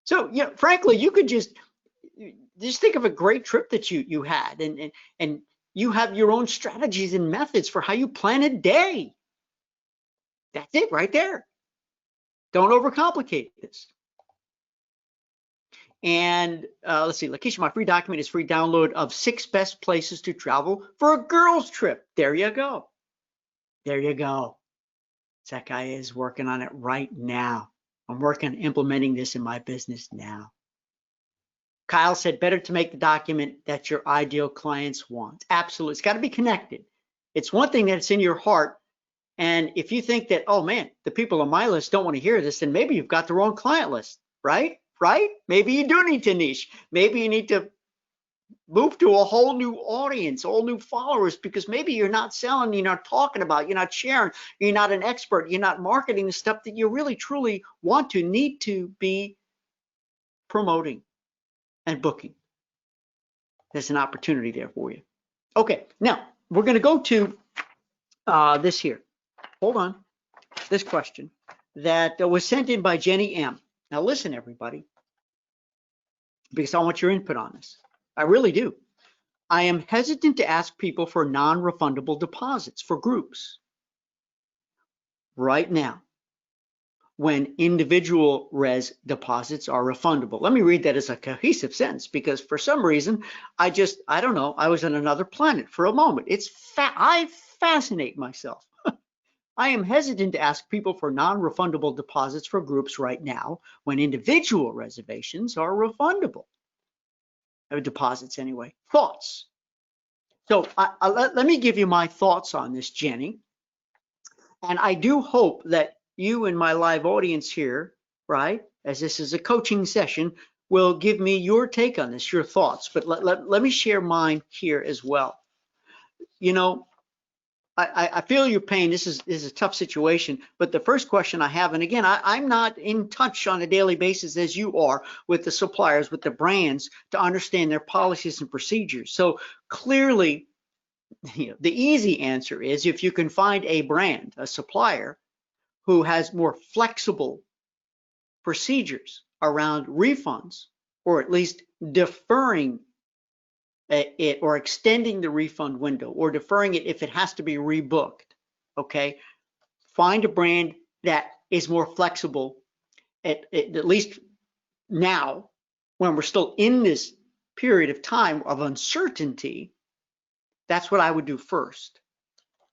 So, you know, frankly, you could just think of a great trip that you had, and you have your own strategies and methods for how you plan a day. That's it right there. Don't overcomplicate this. And let's see, Lakeisha, my free document is free download of 6 best places to travel for a girls trip. There you go. There you go. That guy is working on it right now. I'm working on implementing this in my business now. Kyle said, better to make the document that your ideal clients want. Absolutely. It's got to be connected. It's one thing that it's in your heart. And if you think that, oh man, the people on my list don't want to hear this, then maybe you've got the wrong client list, right? Right? Maybe you do need to niche. Maybe you need to move to a whole new audience, all new followers, because maybe you're not selling, you're not talking about, you're not sharing, you're not an expert, you're not marketing the stuff that you really, truly need to be promoting and booking. There's an opportunity there for you. Okay, now we're going to go to this here. Hold on. This question that was sent in by Jenny M. Now listen, everybody, because I want your input on this. I really do. I am hesitant to ask people for non-refundable deposits for groups right now when individual res deposits are refundable. Let me read that as a cohesive sentence, because for some reason, I don't know, I was on another planet for a moment. I fascinate myself. I am hesitant to ask people for non-refundable deposits for groups right now when individual reservations are refundable. Deposits anyway. Thoughts. So let me give you my thoughts on this, Jenny. And I do hope that you and my live audience here, right, as this is a coaching session, will give me your take on this, your thoughts. But let me share mine here as well. You know, I feel your pain. This is a tough situation. But the first question I have, and again, I'm not in touch on a daily basis as you are with the suppliers, with the brands, to understand their policies and procedures. So clearly, the easy answer is if you can find a brand, a supplier, who has more flexible procedures around refunds, or at least deferring it, or extending the refund window, or deferring it if it has to be rebooked. Okay, find a brand that is more flexible, at least now, when we're still in this period of time of uncertainty. That's what I would do first.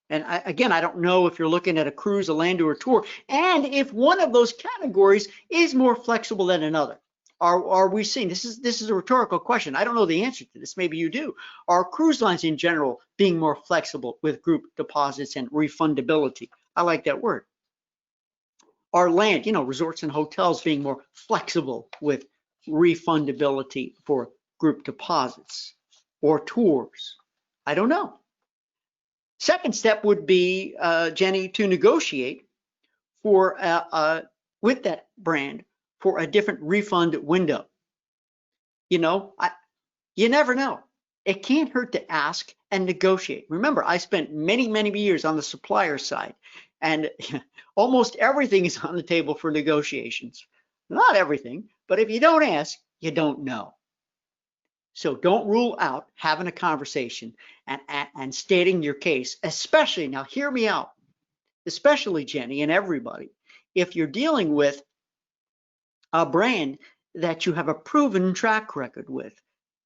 And again, I don't know if you're looking at a cruise, a land, or a tour, and if one of those categories is more flexible than another. Are we seeing, this is a rhetorical question. I don't know the answer to this. Maybe you do. Are cruise lines in general being more flexible with group deposits and refundability? I like that word. Are land, resorts and hotels being more flexible with refundability for group deposits, or tours? I don't know. Second step would be, Jenny, to negotiate for with that brand for a different refund window. You never know. It can't hurt to ask and negotiate. Remember, I spent many, many years on the supplier side, and almost everything is on the table for negotiations. Not everything, but if you don't ask, you don't know. So don't rule out having a conversation and stating your case, especially, now hear me out, especially Jenny and everybody, if you're dealing with a brand that you have a proven track record with,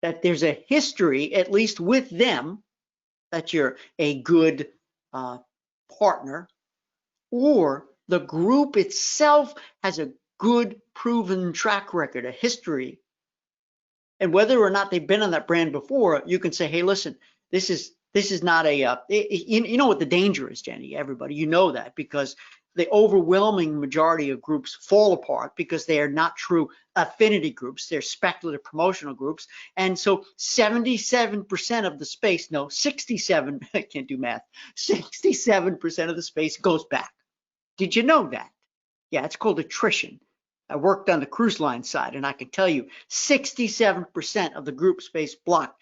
that there's a history, at least with them, that you're a good partner, or the group itself has a good proven track record, a history. And whether or not they've been on that brand before, you can say, hey, listen, this is not a, you know what the danger is, Jenny, everybody, you know that, because the overwhelming majority of groups fall apart because they are not true affinity groups. They're speculative promotional groups. And so 77% of the space, no, 67, I can't do math, 67% of the space goes back. Did you know that? Yeah, it's called attrition. I worked on the cruise line side, and I can tell you 67% of the group space block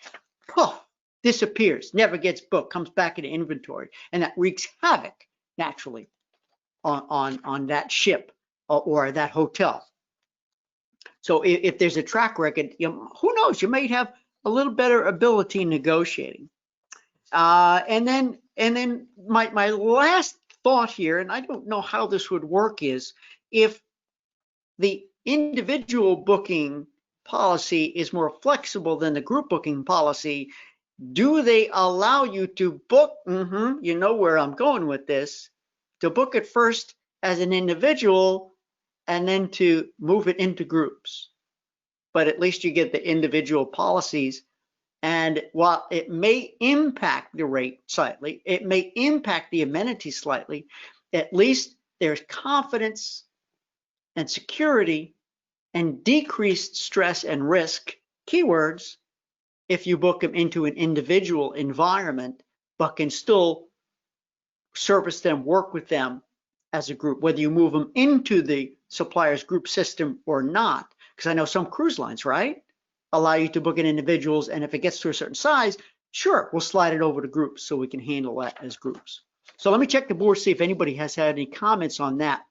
disappears, never gets booked, comes back into inventory, and that wreaks havoc naturally on that ship or that hotel. So if there's a track record, who knows, you might have a little better ability in negotiating. And then my last thought here, and I don't know how this would work, is if the individual booking policy is more flexible than the group booking policy, do they allow you to book, you know where I'm going with this, to book it first as an individual and then to move it into groups? But at least you get the individual policies. And while it may impact the rate slightly, it may impact the amenities slightly, at least there's confidence and security and decreased stress and risk, keywords, if you book them into an individual environment, but can still service them, work with them as a group, whether you move them into the supplier's group system or not. Because I know some cruise lines, right, allow you to book in individuals, and if it gets to a certain size, sure, we'll slide it over to groups so we can handle that as groups. So let me check the board, see if anybody has had any comments on that.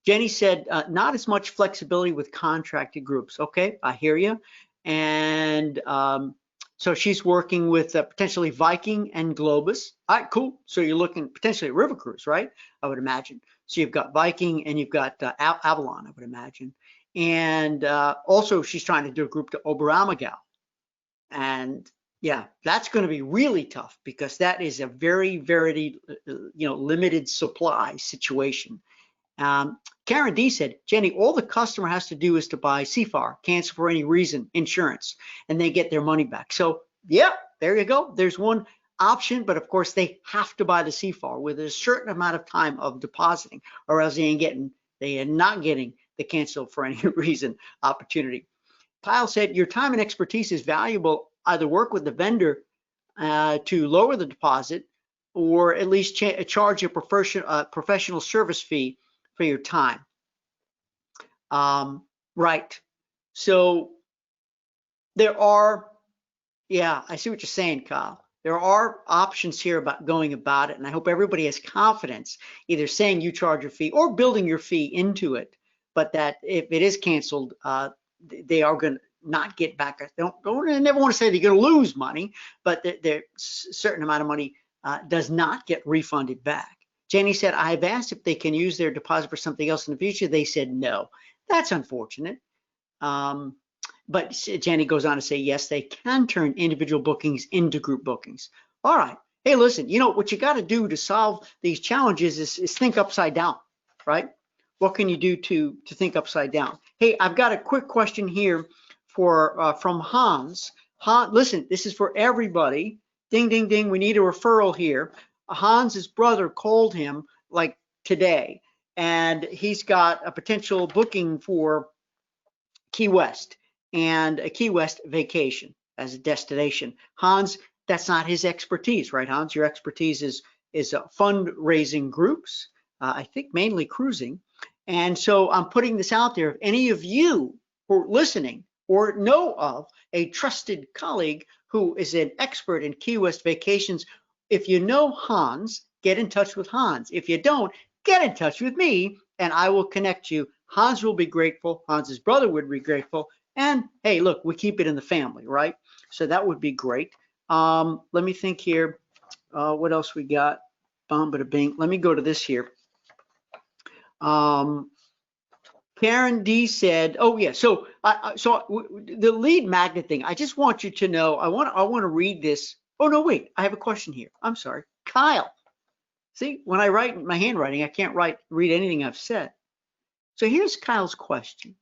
Jenny said, not as much flexibility with contracted groups. Okay, I hear you. And so she's working with potentially Viking and Globus. All right, cool. So you're looking potentially at river cruise, right? I would imagine. So you've got Viking and you've got Avalon, I would imagine. And also she's trying to do a group to Oberammergau. And yeah, that's going to be really tough because that is a very, very, limited supply situation. Karen D said, Jenny, all the customer has to do is to buy CFAR, cancel for any reason, insurance, and they get their money back. So yeah, there you go. There's one option, but of course they have to buy the CFAR with a certain amount of time of depositing, or else they are not getting the cancel for any reason opportunity. Kyle said, your time and expertise is valuable. Either work with the vendor to lower the deposit or at least charge a professional service fee for your time. Right. So there are, yeah, I see what you're saying, Kyle. There are options here about going about it, and I hope everybody has confidence, either saying you charge a fee or building your fee into it, but that if it is canceled, they are going to not get back. I never want to say they're going to lose money, but a certain amount of money does not get refunded back. Jenny said, I've asked if they can use their deposit for something else in the future. They said no. That's unfortunate. But Jenny goes on to say, yes, they can turn individual bookings into group bookings. All right. Hey, listen, you know, what you got to do to solve these challenges is think upside down, right? What can you do to think upside down? Hey, I've got a quick question here for from Hans. Listen, this is for everybody. Ding, ding, ding. We need a referral here. Hans's brother called him like today, and he's got a potential booking for Key West and a Key West vacation as a destination. Hans, that's not his expertise, right, Hans? Your expertise is fundraising groups, I think mainly cruising. And so I'm putting this out there. If any of you who are listening or know of a trusted colleague who is an expert in Key West vacations, if you know Hans, get in touch with Hans. If you don't, get in touch with me and I will connect you. Hans will be grateful. Hans's brother would be grateful. And hey, look, we keep it in the family, right? So that would be great. Let me think here. What else we got? Bum, bada, bing. Let me go to this here. Karen D said, "Oh yeah, so the lead magnet thing. I just want you to know. I want to read this. Oh no, wait. I have a question here. I'm sorry, Kyle. See, when I write my handwriting, I can't read anything I've said. So here's Kyle's question.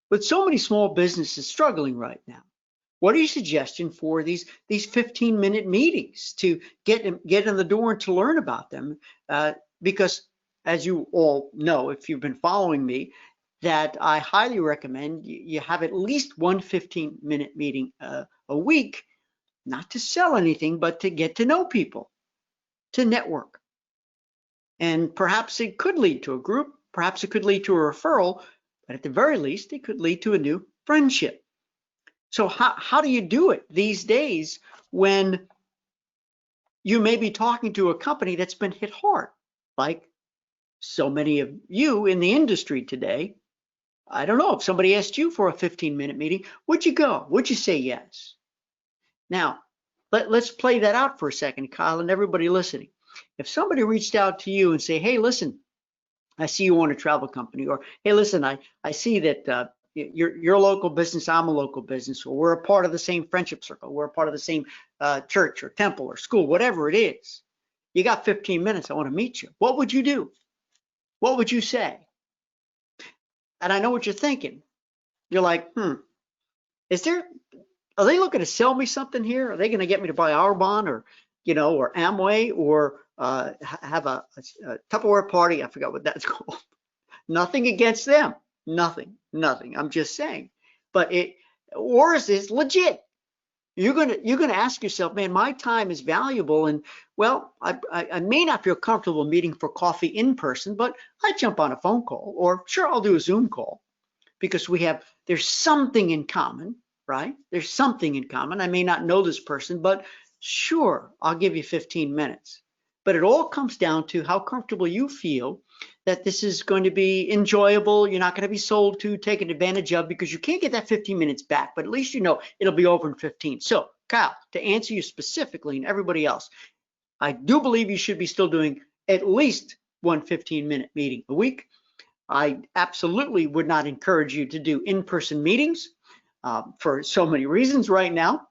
With so many small businesses struggling right now, what are your suggestions for these 15-minute meetings to get in the door and to learn about them? Because as you all know, if you've been following me, that I highly recommend you have at least one 15-minute meeting a week, not to sell anything, but to get to know people, to network. And perhaps it could lead to a group, perhaps it could lead to a referral, but at the very least, it could lead to a new friendship. So how do you do it these days when you may be talking to a company that's been hit hard, like so many of you in the industry today? I don't know, if somebody asked you for a 15-minute meeting, would you go? Would you say yes? Now, let's play that out for a second, Kyle, and everybody listening. If somebody reached out to you and say, hey, listen, I see you own a travel company, or hey, listen, I see that you're a local business, I'm a local business, or we're a part of the same friendship circle, we're a part of the same church or temple or school, whatever it is. You got 15 minutes, I want to meet you. What would you do? What would you say? And I know what you're thinking. You're like, are they looking to sell me something here? Are they going to get me to buy our bond, or, or Amway, or have a Tupperware party? I forgot what that's called. Nothing against them. Nothing. I'm just saying. But or is this legit? You're gonna ask yourself, man, my time is valuable, and well, I may not feel comfortable meeting for coffee in person, but I jump on a phone call, or sure, I'll do a Zoom call, because there's something in common, right? There's something in common. I may not know this person, but sure, I'll give you 15 minutes. But it all comes down to how comfortable you feel that this is going to be enjoyable. You're not going to be sold to, taken advantage of, because you can't get that 15 minutes back, but at least you know it'll be over in 15. So, Kyle, to answer you specifically and everybody else, I do believe you should be still doing at least one 15-minute meeting a week. I absolutely would not encourage you to do in-person meetings for so many reasons right now.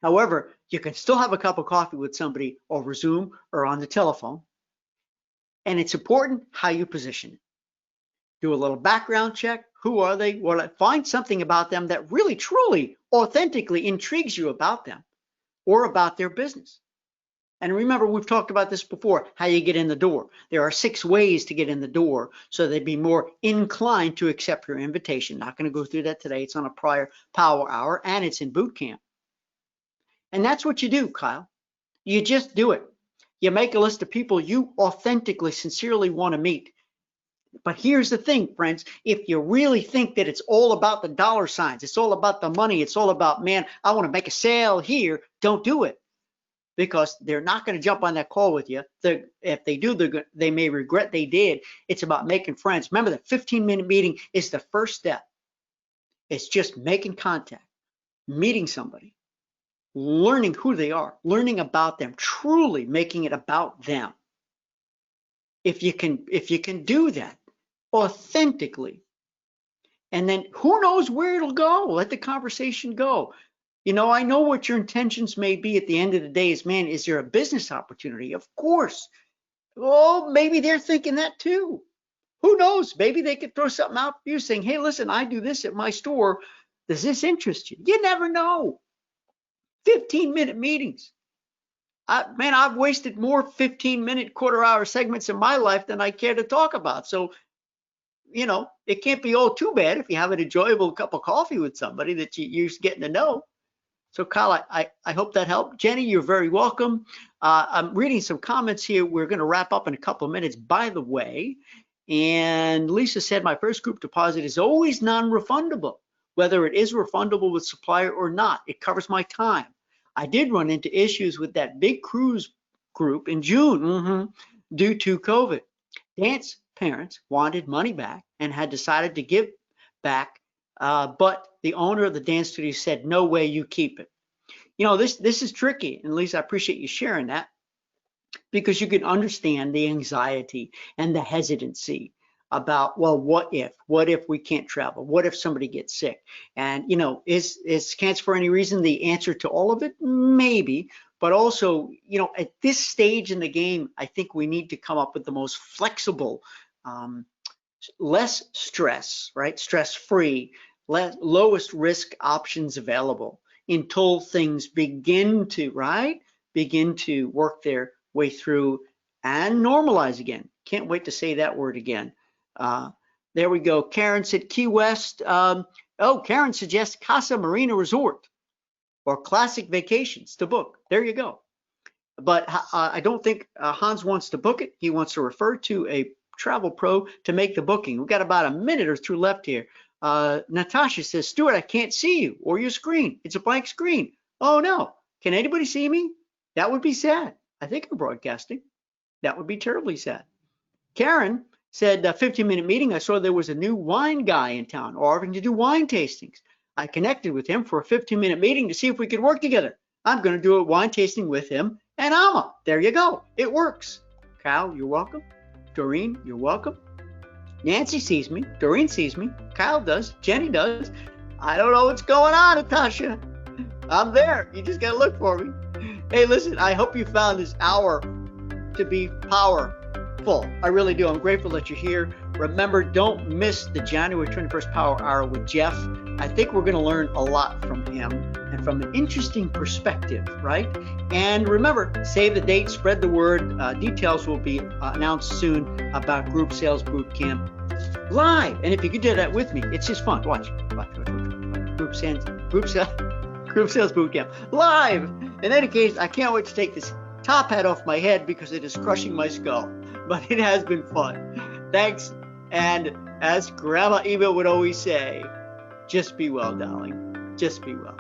However, you can still have a cup of coffee with somebody over Zoom or on the telephone. And it's important how you position it. Do a little background check. Who are they? Well, find something about them that really, truly, authentically intrigues you about them or about their business. And remember, we've talked about this before, how you get in the door. There are 6 ways to get in the door, so they'd be more inclined to accept your invitation. Not going to go through that today. It's on a prior power hour, and it's in boot camp. And that's what you do, Kyle. You just do it. You make a list of people you authentically, sincerely want to meet. But here's the thing, friends, if you really think that it's all about the dollar signs, it's all about the money, it's all about, man, I want to make a sale here, don't do it. Because they're not going to jump on that call with you. If they do, they may regret they did. It's about making friends. Remember, the 15-minute meeting is the first step. It's just making contact, meeting somebody, learning who they are, learning about them, truly making it about them. If you can do that authentically, and then who knows where it'll go. Let the conversation go. You know, I know what your intentions may be at the end of the day is, man, is there a business opportunity? Of course. Oh, maybe they're thinking that too. Who knows? Maybe they could throw something out for you saying, hey, listen, I do this at my store. Does this interest you? You never know. 15-minute meetings. Man, I've wasted more 15-minute, quarter-hour segments in my life than I care to talk about. So, you know, it can't be all too bad if you have an enjoyable cup of coffee with somebody that you're getting to know. So, Kyle, I hope that helped. Jenny, you're very welcome. I'm reading some comments here. We're going to wrap up in a couple of minutes, by the way. And Lisa said, my first group deposit is always non-refundable, whether it is refundable with supplier or not. It covers my time. I did run into issues with that big cruise group in June due to COVID. Dance parents wanted money back and had decided to give back, but the owner of the dance studio said, no way, you keep it. You know, this is tricky, and Lisa, I appreciate you sharing that, because you can understand the anxiety and the hesitancy about, well, what if we can't travel? What if somebody gets sick? And, you know, is cancer for any reason the answer to all of it? Maybe. But also, you know, at this stage in the game, I think we need to come up with the most flexible, less stress, right? Stress-free, lowest risk options available until things begin to work their way through and normalize again. Can't wait to say that word again. There we go. Karen said Key West. Karen suggests Casa Marina Resort or Classic Vacations to book. There you go. But I don't think Hans wants to book it. He wants to refer to a travel pro to make the booking. We've got about a minute or two left here. Natasha says, Stuart, I can't see you or your screen. It's a blank screen. Oh no, can anybody see me? That would be sad. I think I'm broadcasting. That would be terribly sad. Karen said, 15-minute meeting. I saw there was a new wine guy in town offering to do wine tastings. I connected with him for a 15-minute meeting to see if we could work together. I'm going to do a wine tasting with him and Alma. There you go. It works. Kyle, you're welcome. Doreen, you're welcome. Nancy sees me. Doreen sees me. Kyle does. Jenny does. I don't know what's going on, Natasha. I'm there. You just got to look for me. Hey, listen, I hope you found this hour to be powerful. I really do. I'm grateful that you're here. Remember, don't miss the January 21st Power Hour with Jeff. I think we're going to learn a lot from him and from an interesting perspective, right? And remember, save the date, spread the word. Details will be announced soon about Group Sales Boot Camp live. And if you could do that with me, it's just fun. Watch. Group Sales Boot Camp live. In any case, I can't wait to take this top hat off my head because it is crushing my skull. But it has been fun. Thanks. And as Grandma Eva would always say, just be well, darling. Just be well.